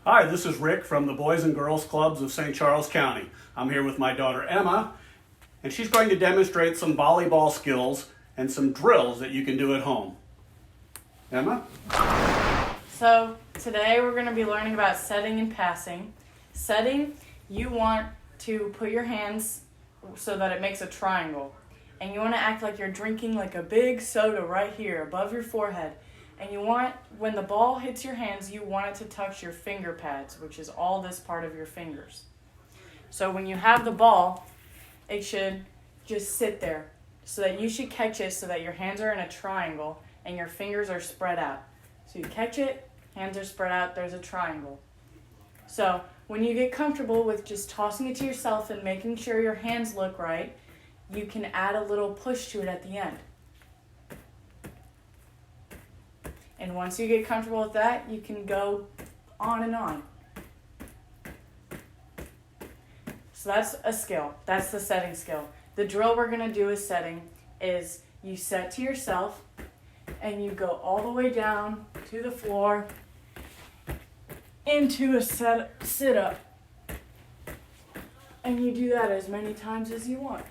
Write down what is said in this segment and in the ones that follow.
Hi, this is Rick from the Boys and Girls Clubs of St. Charles County. I'm here with my daughter Emma, and she's going to demonstrate some volleyball skills and some drills that you can do at home. Emma? So today we're going to be learning about setting and passing. Setting, you want to put your hands so that it makes a triangle. And you want to act like you're drinking like a big soda right here above your forehead. And you want, when the ball hits your hands, you want it to touch your finger pads, which is all this part of your fingers. So when you have the ball, it should just sit there so that you should catch it so that your hands are in a triangle and your fingers are spread out. So you catch it, hands are spread out, there's a triangle. So when you get comfortable with just tossing it to yourself and making sure your hands look right, you can add a little push to it at the end. And once you get comfortable with that, you can go on and on. So that's a skill. That's the setting skill. The drill we're going to do is setting is you set to yourself and you go all the way down to the floor into a sit-up. And you do that as many times as you want.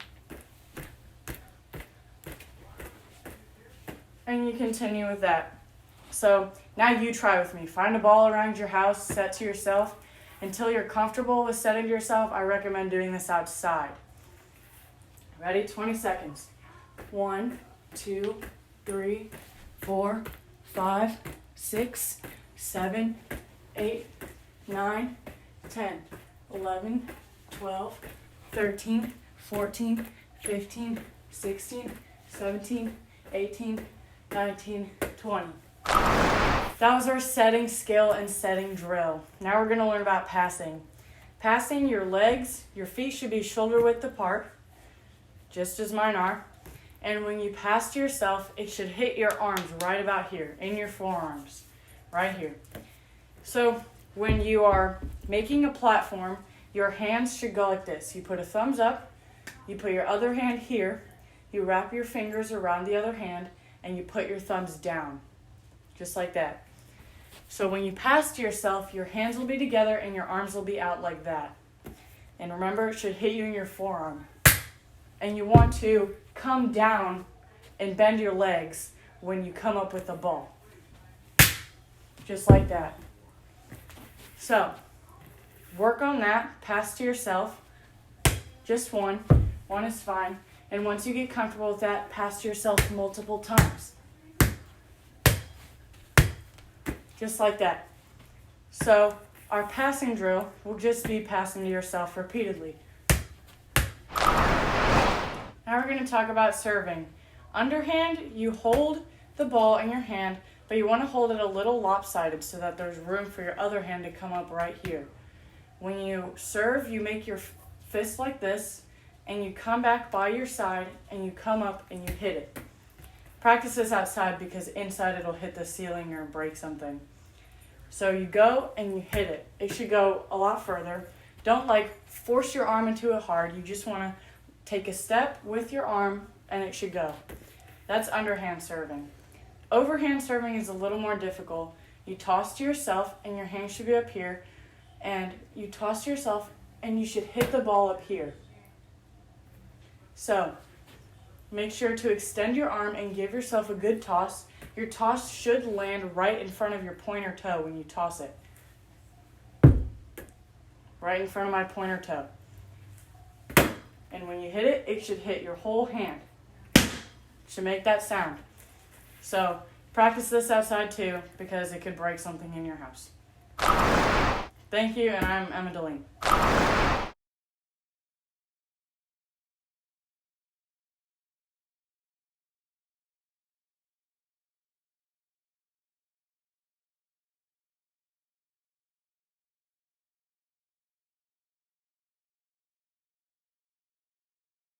And you continue with that. So now you try with me. Find a ball around your house, set to yourself. Until you're comfortable with setting to yourself, I recommend doing this outside. Ready? 20 seconds. 1, 2, 3, 4, 5, 6, 7, 8, 9, 10, 11, 12, 13, 14, 15, 16, 17, 18, 19, 20. That was our setting skill and setting drill. Now we're going to learn about passing. Passing, your legs, your feet should be shoulder width apart, just as mine are. And when you pass to yourself, it should hit your arms right about here, in your forearms, right here. So when you are making a platform, your hands should go like this. You put a thumbs up, you put your other hand here, you wrap your fingers around the other hand, and you put your thumbs down. Just like that. So when you pass to yourself, your hands will be together and your arms will be out like that. And remember, it should hit you in your forearm. And you want to come down and bend your legs when you come up with the ball. Just like that. So, work on that. Pass to yourself. Just one. One is fine. And once you get comfortable with that, pass to yourself multiple times. Just like that. So our passing drill will just be passing to yourself repeatedly. Now we're going to talk about serving. Underhand, you hold the ball in your hand, but you want to hold it a little lopsided so that there's room for your other hand to come up right here. When you serve, you make your fist like this, and you come back by your side, and you come up and you hit it. Practice this outside because inside it'll hit the ceiling or break something. So you go and you hit it. It should go a lot further. Don't force your arm into it hard. You just want to take a step with your arm and it should go. That's underhand serving. Overhand serving is a little more difficult. You toss to yourself and your hand should be up here. And you toss to yourself and you should hit the ball up here. So make sure to extend your arm and give yourself a good toss. Your toss should land right in front of your pointer toe when you toss it. Right in front of my pointer toe. And when you hit it, it should hit your whole hand. It should make that sound. So practice this outside too because it could break something in your house. Thank you, and I'm Emma Deline.